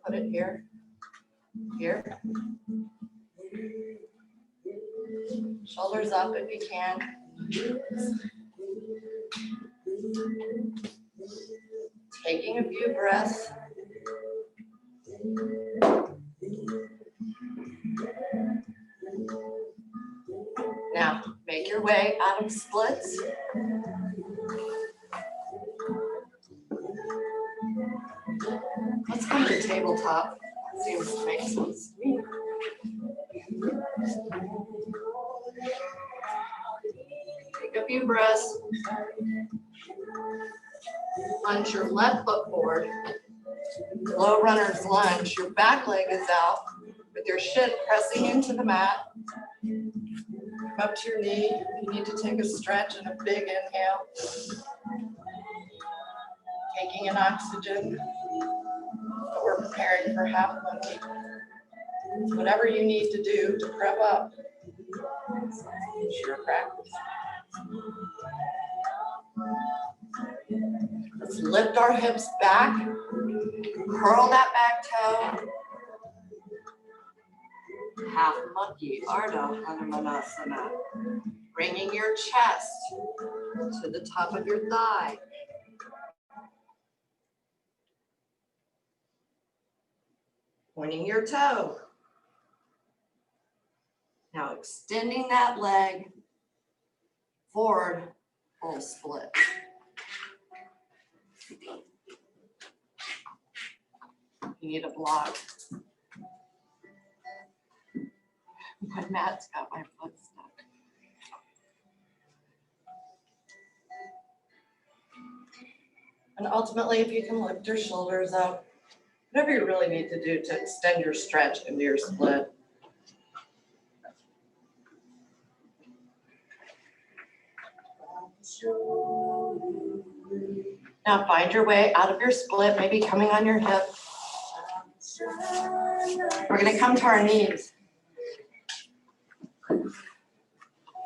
S3: put it here, here. Shoulders up if you can. Taking a few breaths. Now, make your way out of splits. Let's come to tabletop. Seems to make sense to me. Take a few breaths. Lunge your left foot forward. Low runner's lunge. Your back leg is out with your shin pressing into the mat. Come up to your knee. You need to take a stretch and a big inhale. Taking in oxygen. But we're preparing for half monkey. Whatever you need to do to prep up. It's your practice. Let's lift our hips back. Curl that back toe. Half monkey, Ardha Hanumanasana. Bringing your chest to the top of your thigh. Pointing your toe. Now extending that leg forward, full split. You need a block. My mat's got my foot stuck. And ultimately, if you can lift your shoulders up, whatever you really need to do to extend your stretch into your split. Now find your way out of your split, maybe coming on your hip. We're going to come to our knees.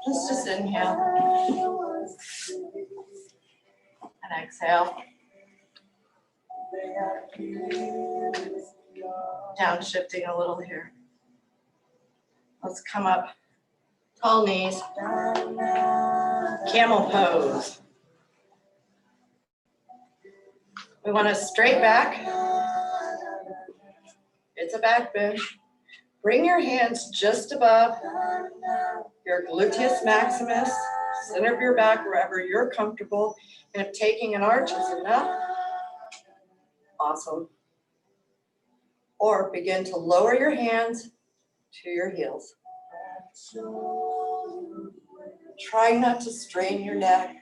S3: Just inhale and exhale. Downshifting a little here. Let's come up. Tall knees. Camel pose. We want to straight back. It's a back bend. Bring your hands just above your gluteus maximus, center of your back, wherever you're comfortable. And if taking an arch is enough, awesome. Or begin to lower your hands to your heels. Try not to strain your neck,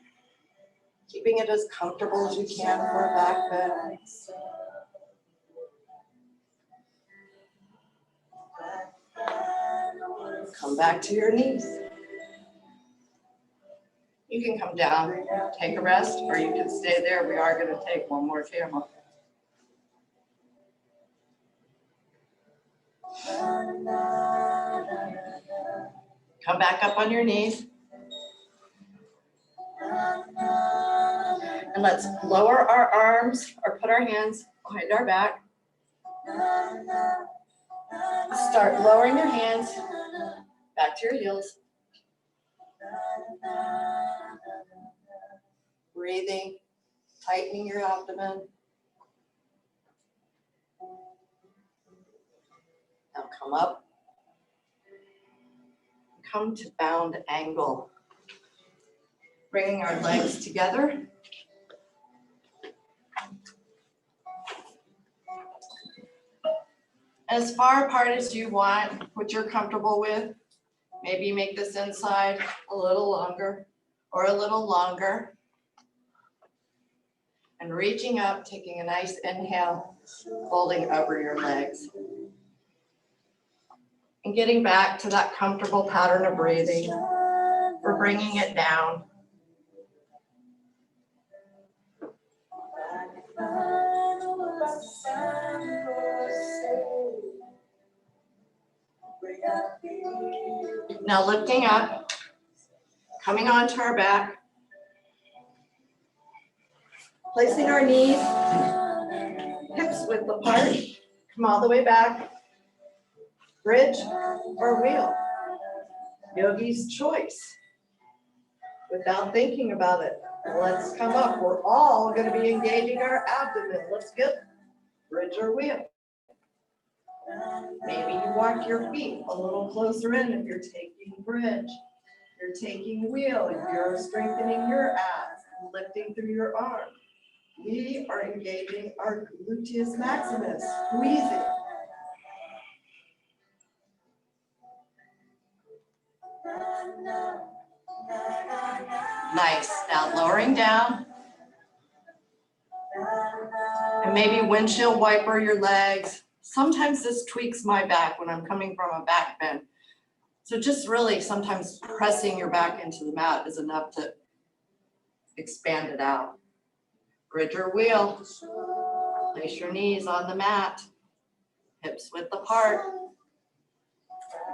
S3: keeping it as comfortable as you can for a back bend. Come back to your knees. You can come down, take a rest, or you can stay there. We are going to take one more camel. Come back up on your knees. And let's lower our arms or put our hands behind our back. Start lowering your hands back to your heels. Breathing, tightening your abdomen. come up. Come to bound angle. Bringing our legs together. As far apart as you want, what you're comfortable with. Maybe make this inside a little longer or a little longer. And reaching up, taking a nice inhale, folding over your legs. And getting back to that comfortable pattern of breathing. We're bringing it down. Now lifting up, coming onto our back, placing our knees, hips width apart, come all the way back, bridge or wheel, yogi's choice. Without thinking about it, let's come up. We're all going to be engaging our abdomen. Let's get bridge or wheel. Maybe you walk your feet a little closer in if you're taking bridge. You're taking wheel, you're strengthening your abs, lifting through your arms. We are engaging our gluteus maximus, squeezing. Nice. Now lowering down. And maybe windshield wiper your legs. Sometimes this tweaks my back when I'm coming from a back bend. So just really sometimes pressing your back into the mat is enough to expand it out. Bridge or wheel. Place your knees on the mat. Hips width apart.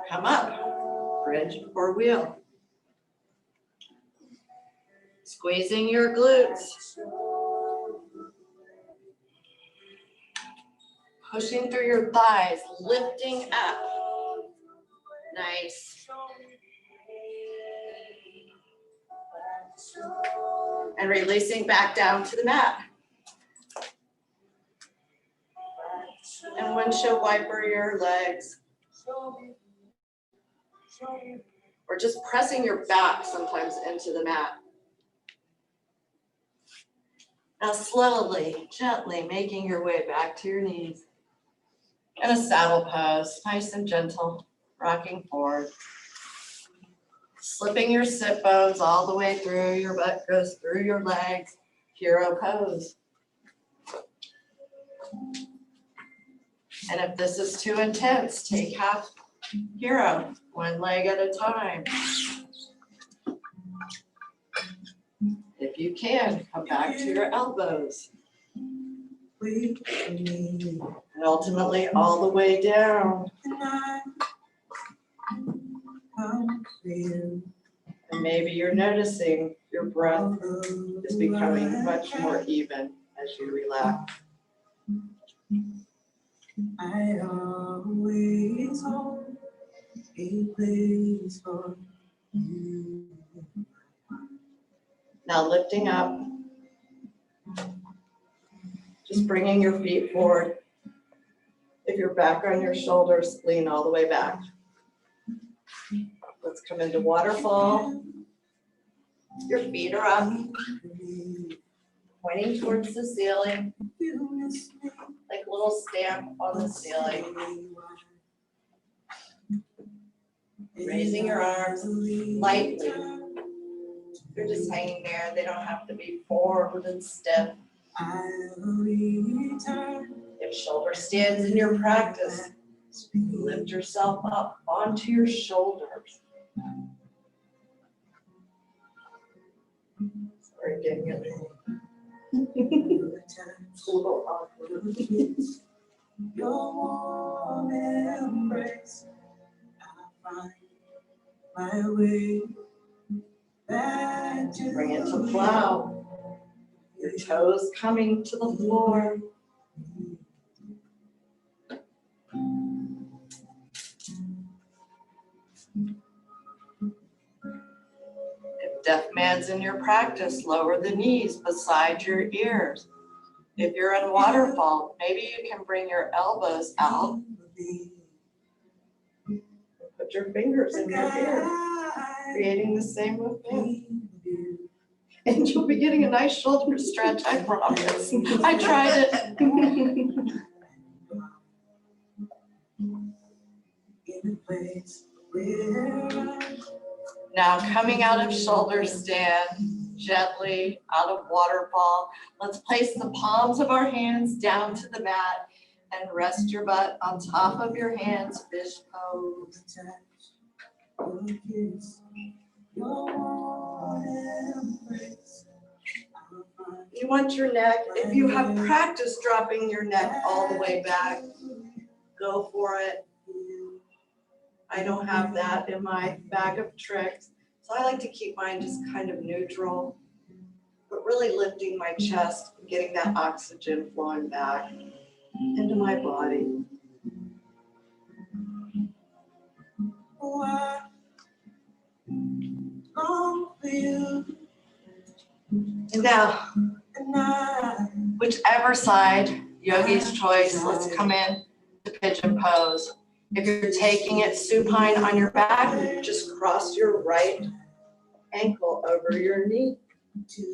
S3: Come up. Bridge or wheel. Squeezing your glutes. Pushing through your thighs, lifting up. Nice. And releasing back down to the mat. And windshield wiper your legs. Or just pressing your back sometimes into the mat. Now slowly, gently making your way back to your knees. And a saddle pose, nice and gentle, rocking forward. Slipping your sit bones all the way through, your butt goes through your legs, hero pose. And if this is too intense, take half hero, one leg at a time. If you can, come back to your elbows. And ultimately all the way down. And maybe you're noticing your breath is becoming much more even as you relax.
S4: I always hold a place for you.
S3: Now lifting up. Just bringing your feet forward. If you're back on your shoulders, lean all the way back. Let's come into waterfall. Your feet are up, pointing towards the ceiling, like a little stamp on the ceiling. Raising your arms lightly. They're just hanging there. They don't have to be forward and stiff. If shoulder stands in your practice, lift yourself up onto your shoulders. Sorry, getting it. It's a little awkward.
S4: Your warm embrace, I find my way back to
S3: Bring it to plow. Your toes coming to the floor. If deaf man's in your practice, lower the knees beside your ears. If you're in waterfall, maybe you can bring your elbows out Put your fingers in your ear, creating the same movement. And you'll be getting a nice shoulder stretch, I promise. I tried it. Now coming out of shoulder stand, gently out of waterfall. Let's place the palms of our hands down to the mat and rest your butt on top of your hands, fish pose. You want your neck, if you have practiced dropping your neck all the way back, go for it. I don't have that in my bag of tricks, so I like to keep mine just kind of neutral, but really lifting my chest, getting that oxygen flowing back into my body. And now, whichever side, yogi's choice, let's come in to pigeon pose. If you're taking it supine on your back, just cross your right ankle over your knee. If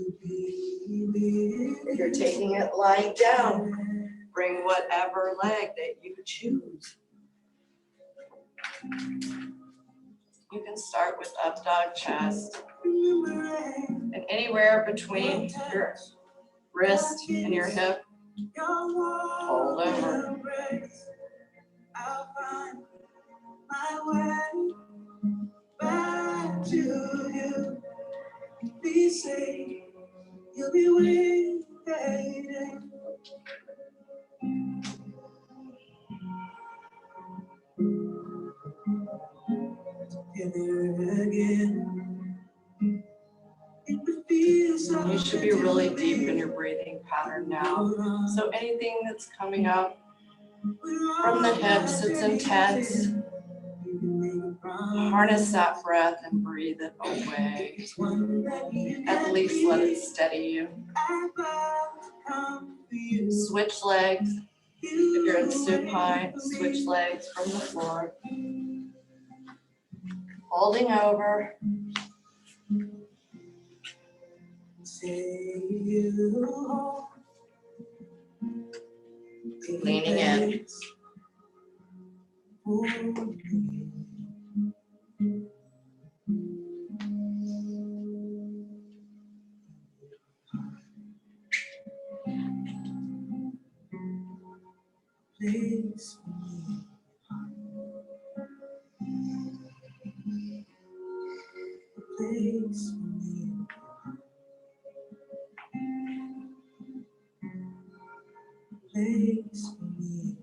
S3: you're taking it lying down, bring whatever leg that you choose. You can start with up dog chest. And anywhere between your wrist and your hip, fold over. I'll find my way back to you. Be safe, you'll be waiting. Again. You should be really deep in your breathing pattern now. So anything that's coming up from the hips, it's intense. Harness that breath and breathe it away. At least let it steady you. Switch legs. If you're in supine, switch legs from the floor. Holding over. Leaning in. Place me. Place me.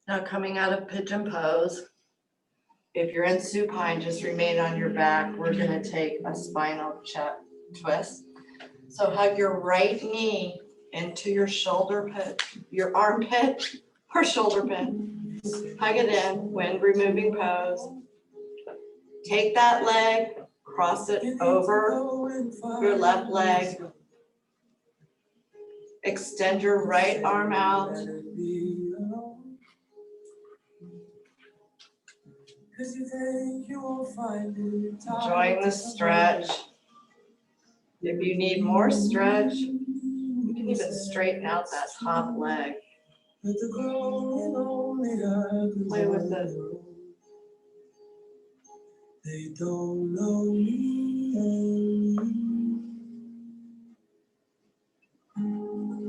S3: Now coming out of pigeon pose, if you're in supine, just remain on your back. We're gonna take a spinal twist. So hug your right knee into your shoulder pit, your armpit or shoulder pit. Hug it in, wind removing pose. Take that leg, cross it over your left leg. Extend your right arm out. Enjoying the stretch. If you need more stretch, you can even straighten out that top leg. Play with it. They don't know me.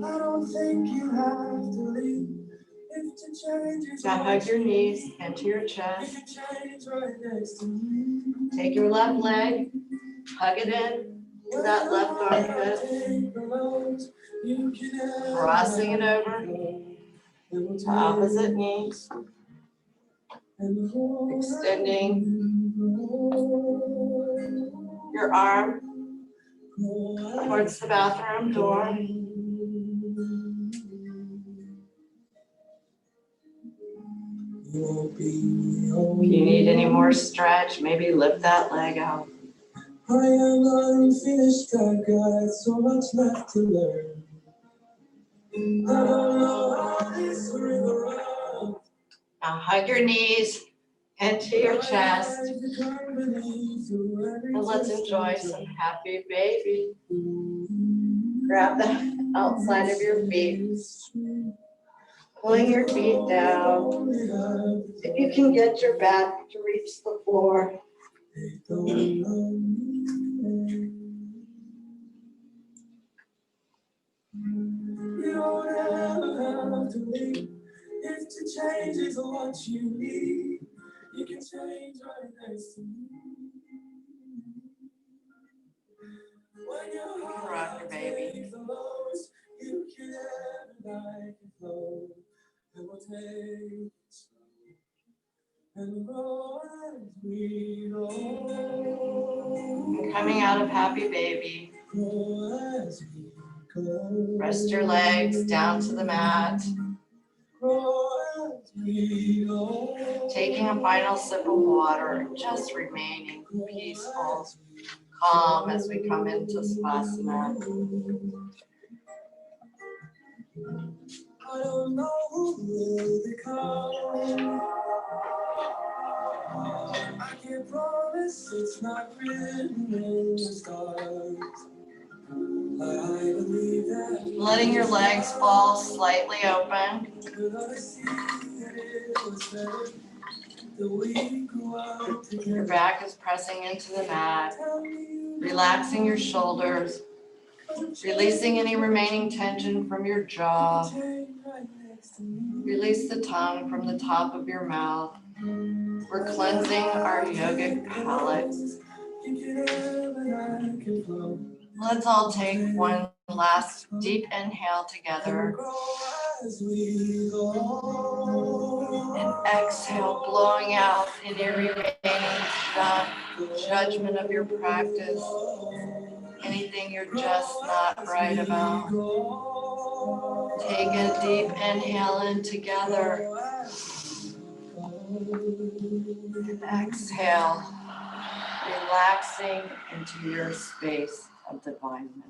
S3: I don't think you have to leave. Now hug your knees into your chest. Take your left leg, hug it in to that left armpit. Crossing it over to opposite knee. Extending your arm towards the bathroom door. If you need any more stretch, maybe lift that leg out. I am unfinished, I've got so much left to learn. Now hug your knees into your chest. And let's enjoy some happy baby. Grab the outside of your feet. Pulling your feet down. If you can get your back to reach the floor.
S4: You don't ever have to leave. If to change is what you need, you can change right next to me. When your heart
S3: Rock your baby.
S4: takes the most, you can ever like a flow. And we'll take it slow and grow as we go.
S3: And coming out of happy baby.
S4: Grow as we go.
S3: Rest your legs down to the mat. Taking a final sip of water, just remaining peaceful, calm as we come into Savasana.
S4: I don't know who will become. I can't promise it's not written in the stars. But I believe that
S3: Letting your legs fall slightly open.
S4: we're gonna see that it was better that we grew up together.
S3: Your back is pressing into the mat, relaxing your shoulders, releasing any remaining tension from your jaw. Release the tongue from the top of your mouth. We're cleansing our yogic palate. Let's all take one last deep inhale together. And exhale, blowing out any remaining judgment of your practice. Anything you're just not right about. Take a deep inhale in together. And exhale, relaxing into your space of divineness.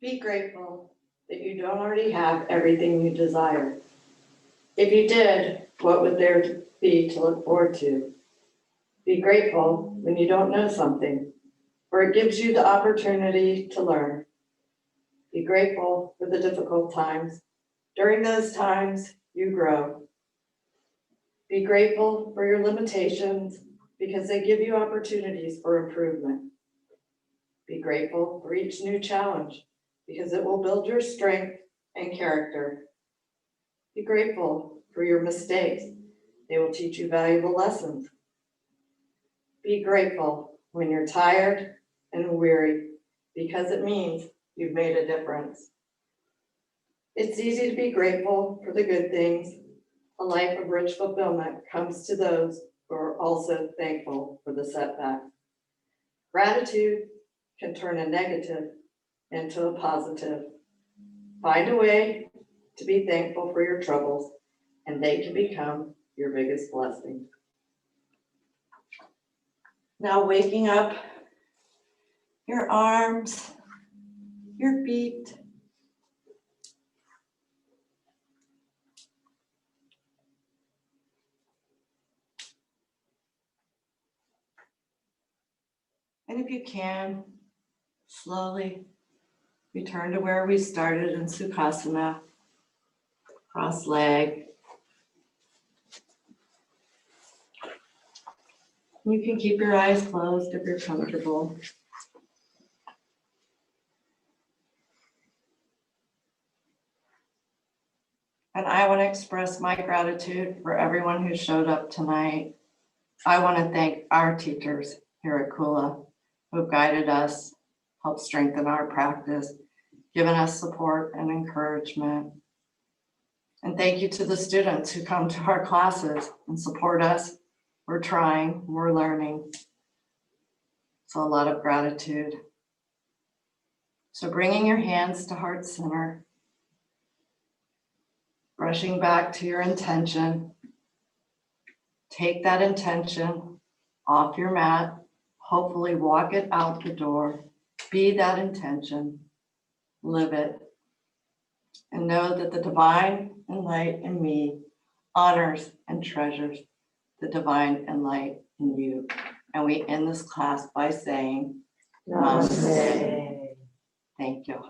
S3: Be grateful that you don't already have everything you desire. If you did, what would there be to look forward to? Be grateful when you don't know something, for it gives you the opportunity to learn. Be grateful for the difficult times. During those times, you grow. Be grateful for your limitations because they give you opportunities for improvement. Be grateful for each new challenge because it will build your strength and character. Be grateful for your mistakes. They will teach you valuable lessons. Be grateful when you're tired and weary because it means you've made a difference. It's easy to be grateful for the good things. A life of rich fulfillment comes to those who are also thankful for the setbacks. Gratitude can turn a negative into a positive. Find a way to be thankful for your troubles, and they can become your biggest blessing. Now waking up your arms, your feet, and if you can, slowly return to where we started in Sukhasana, cross leg. You can keep your eyes closed if you're comfortable. And I want to express my gratitude for everyone who showed up tonight. I want to thank our teachers here at Kula who have guided us, helped strengthen our practice, given us support and encouragement. And thank you to the students who come to our classes and support us. We're trying, we're learning. So a lot of gratitude. So bringing your hands to heart center, brushing back to your intention. Take that intention off your mat, hopefully walk it out the door. Be that intention, live it, and know that the divine and light in me honors and treasures the divine and light in you. And we end this class by saying, Namaste. Thank you.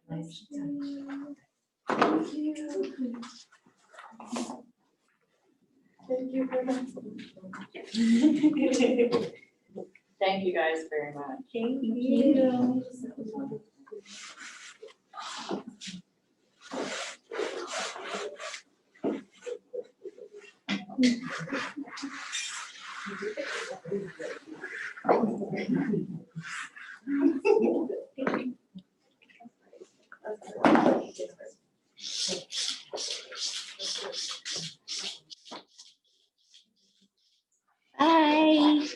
S3: Nice. Thank you. Thank you very much. Thank you guys very much. Thank you.
S2: Bye.